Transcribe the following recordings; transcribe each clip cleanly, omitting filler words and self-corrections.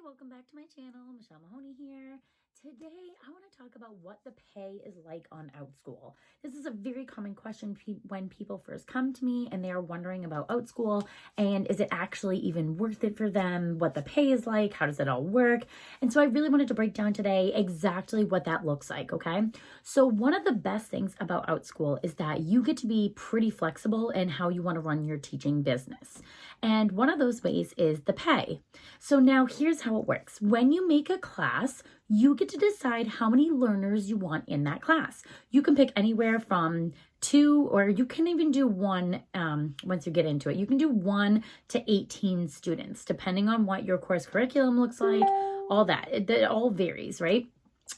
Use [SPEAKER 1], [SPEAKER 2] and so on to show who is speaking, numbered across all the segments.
[SPEAKER 1] welcome back to my channel. Michelle Mahoney here. Today, I want to talk about what the pay is like on Outschool. This is a very common question when people first come to me and they are wondering about Outschool and is it actually even worth it for them, what the pay is like, how does it all work? And so I really wanted to break down today exactly what that looks like, okay? So one of the best things about Outschool is that you get to be pretty flexible in how you want to run your teaching business. And one of those ways is the pay. So now here's how it works. When you make a class, you get to decide how many learners you want in that class. You can pick anywhere from 2, or you can even do 1 once you get into it. You can do 1 to 18 students, depending on what your course curriculum looks like, all that. It all varies, right?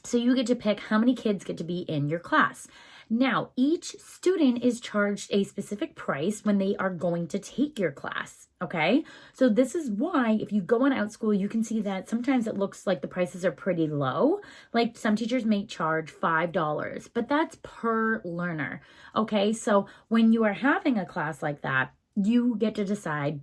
[SPEAKER 1] So you get to pick how many kids get to be in your class. Now, each student is charged a specific price when they are going to take your class, okay? So this is why if you go on Outschool, you can see that sometimes it looks like the prices are pretty low. Like some teachers may charge $5, but that's per learner, okay? So when you are having a class like that, you get to decide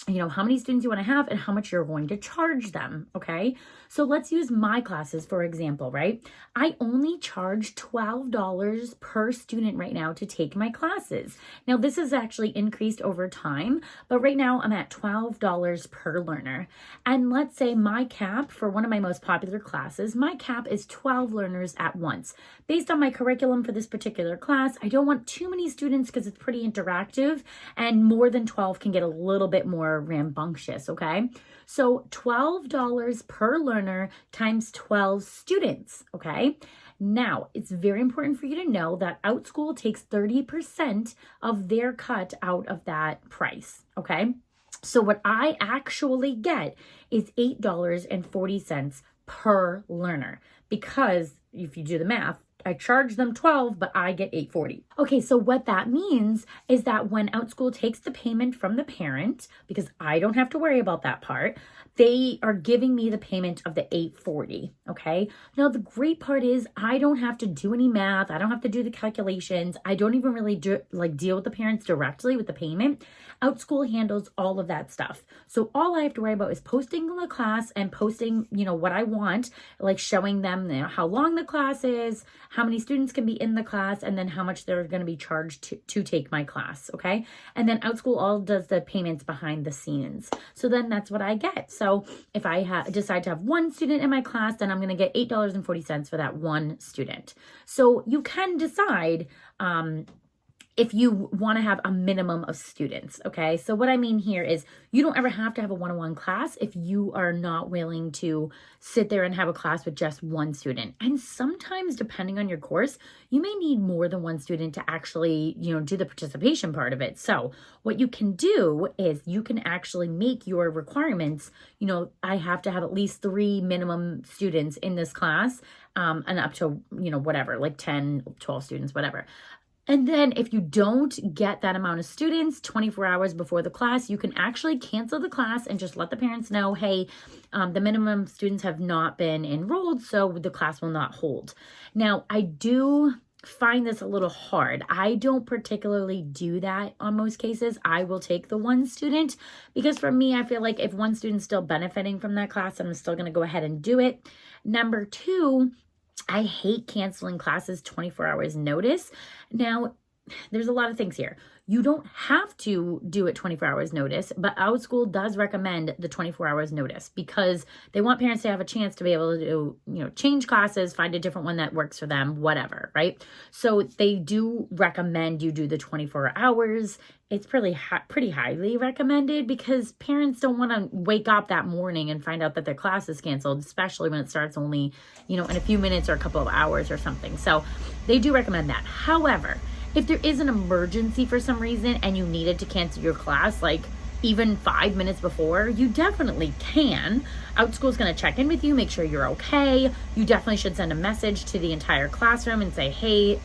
[SPEAKER 1] how many students you want to have and how much you're going to charge them, okay? So let's use my classes, for example, right? I only charge $12 per student right now to take my classes. Now, this has actually increased over time, but right now I'm at $12 per learner. And let's say my cap for one of my most popular classes, my cap is 12 learners at once. Based on my curriculum for this particular class, I don't want too many students because it's pretty interactive, and more than 12 can get a little bit more rambunctious, okay? So $12 per learner times 12 students, okay? Now, it's very important for you to know that Outschool takes 30% of their cut out of that price, okay? So what I actually get is $8.40 per learner, because if you do the math, I charge them 12, but I get $8.40. Okay, so what that means is that when Outschool takes the payment from the parent, because I don't have to worry about that part, they are giving me the payment of the $8.40, okay? Now, the great part is I don't have to do any math. I don't have to do the calculations. I don't even really deal with the parents directly with the payment. Outschool handles all of that stuff. So all I have to worry about is posting the class and posting, what I want, like showing them how long the class is, how many students can be in the class, and then how much they're going to be charged to take my class, okay? And then Outschool all does the payments behind the scenes. So then that's what I get. So if I decide to have 1 student in my class, then I'm going to get $8.40 for that 1 student. So you can decide if you want to have a minimum of students, okay? So what I mean here is you don't ever have to have a one-on-one class if you are not willing to sit there and have a class with just 1 student. And sometimes, depending on your course, you may need more than 1 student to actually, do the participation part of it. So what you can do is you can actually make your requirements, I have to have at least 3 minimum students in this class, and up to, whatever, like 10, 12 students, whatever. And then if you don't get that amount of students 24 hours before the class, you can actually cancel the class and just let the parents know, hey, the minimum students have not been enrolled, so the class will not hold. Now, I do find this a little hard. I don't particularly do that on most cases. I will take the 1 student because for me, I feel like if 1 student's still benefiting from that class, I'm still going to go ahead and do it. Number 2, I hate canceling classes 24 hours notice. Now, there's a lot of things here. You don't have to do it 24 hours notice, but Outschool does recommend the 24 hours notice because they want parents to have a chance to be able to, change classes, find a different one that works for them, whatever, right? So they do recommend you do the 24 hours. It's pretty highly recommended because parents don't want to wake up that morning and find out that their class is canceled, especially when it starts only, in a few minutes or a couple of hours or something. So they do recommend that. However, if there is an emergency for some reason and you needed to cancel your class, like even 5 minutes before, you definitely can. Outschool's going to check in with you, make sure you're okay. You definitely should send a message to the entire classroom and say, hey,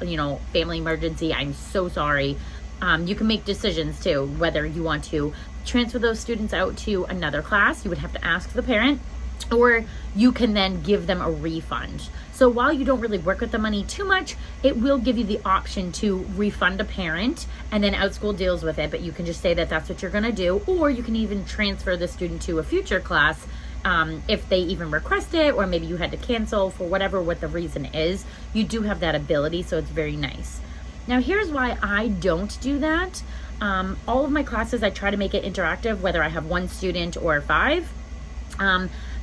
[SPEAKER 1] family emergency, I'm so sorry. You can make decisions too, whether you want to transfer those students out to another class. You would have to ask the parent, or you can then give them a refund. So while you don't really work with the money too much, it will give you the option to refund a parent, and then Outschool deals with it, but you can just say that that's what you're going to do, or you can even transfer the student to a future class If they even request it, or maybe you had to cancel for what the reason is, you do have that ability, so it's very nice. Now, here's why I don't do that. All of my classes, I try to make it interactive, whether I have 1 student or 5,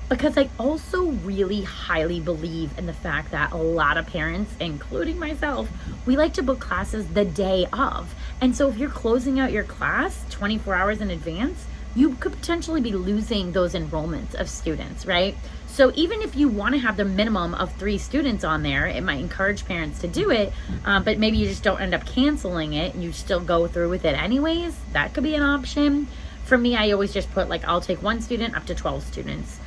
[SPEAKER 1] because I also really highly believe in the fact that a lot of parents, including myself, we like to book classes the day of. And so if you're closing out your class 24 hours in advance, you could potentially be losing those enrollments of students, right? So even if you want to have the minimum of 3 students on there, it might encourage parents to do it, but maybe you just don't end up canceling it and you still go through with it anyways. That could be an option. For me, I always just put like, I'll take 1 student up to 12 students.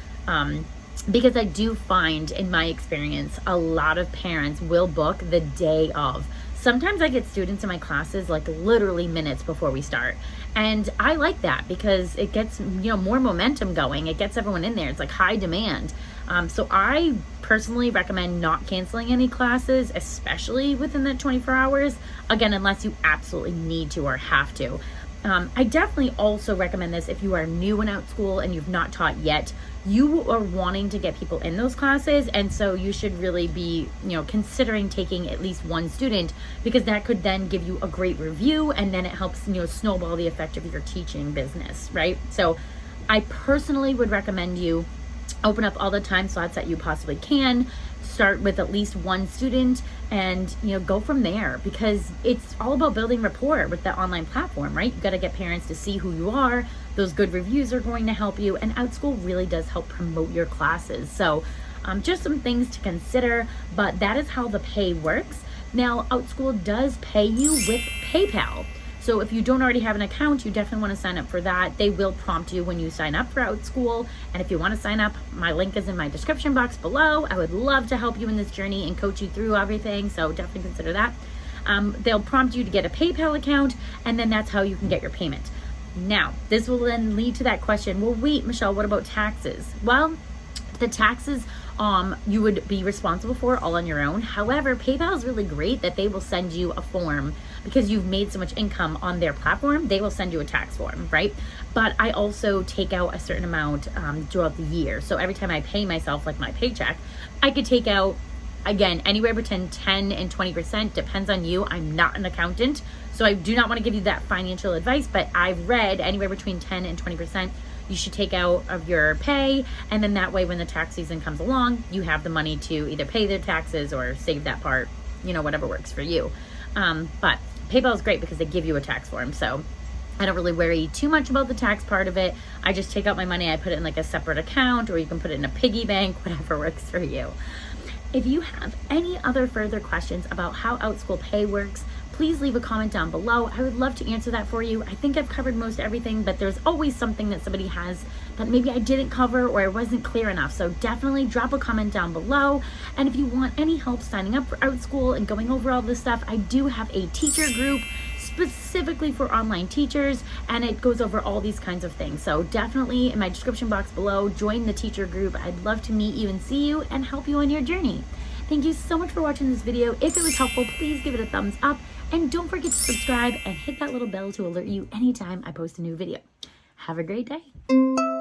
[SPEAKER 1] Because I do find in my experience, a lot of parents will book the day of. Sometimes I get students in my classes like literally minutes before we start. And I like that because it gets, more momentum going. It gets everyone in there. It's like high demand. So I personally recommend not canceling any classes, especially within that 24 hours. Again, unless you absolutely need to or have to. I definitely also recommend this if you are new in Outschool and you've not taught yet. You are wanting to get people in those classes, and so you should really be, considering taking at least 1 student, because that could then give you a great review, and then it helps, snowball the effect of your teaching business, right? So I personally would recommend you open up all the time slots that you possibly can. Start with at least 1 student and go from there, because it's all about building rapport with the online platform, right? You got to get parents to see who you are. Those good reviews are going to help you, and Outschool really does help promote your classes. So just some things to consider, but that is how the pay works. Now, Outschool does pay you with PayPal. So if you don't already have an account, you definitely want to sign up for that. They will prompt you when you sign up for Outschool. And if you want to sign up, my link is in my description box below. I would love to help you in this journey and coach you through everything. So definitely consider that. They'll prompt you to get a PayPal account, and then that's how you can get your payment. Now, this will then lead to that question, well, wait, Michelle, what about taxes? Well, the taxes you would be responsible for all on your own. However, PayPal is really great that they will send you a form because you've made so much income on their platform. They will send you a tax form, right? But I also take out a certain amount throughout the year. So every time I pay myself, like my paycheck, I could take out, again, anywhere between 10 and 20%, depends on you. I'm not an accountant, so I do not want to give you that financial advice, but I've read anywhere between 10 and 20% you should take out of your pay, and then that way when the tax season comes along, you have the money to either pay the taxes or save that part, whatever works for you. But PayPal is great because they give you a tax form, so I don't really worry too much about the tax part of it. I just take out my money, I put it in like a separate account, or you can put it in a piggy bank, whatever works for you. If you have any other further questions about how Outschool pay works, please leave a comment down below. I would love to answer that for you. I think I've covered most everything, but there's always something that somebody has that maybe I didn't cover or I wasn't clear enough. So definitely drop a comment down below. And if you want any help signing up for Outschool and going over all this stuff, I do have a teacher group specifically for online teachers, and it goes over all these kinds of things. So definitely in my description box below, join the teacher group. I'd love to meet you and see you and help you on your journey. Thank you so much for watching this video. If it was helpful, please give it a thumbs up, and don't forget to subscribe and hit that little bell to alert you anytime I post a new video. Have a great day.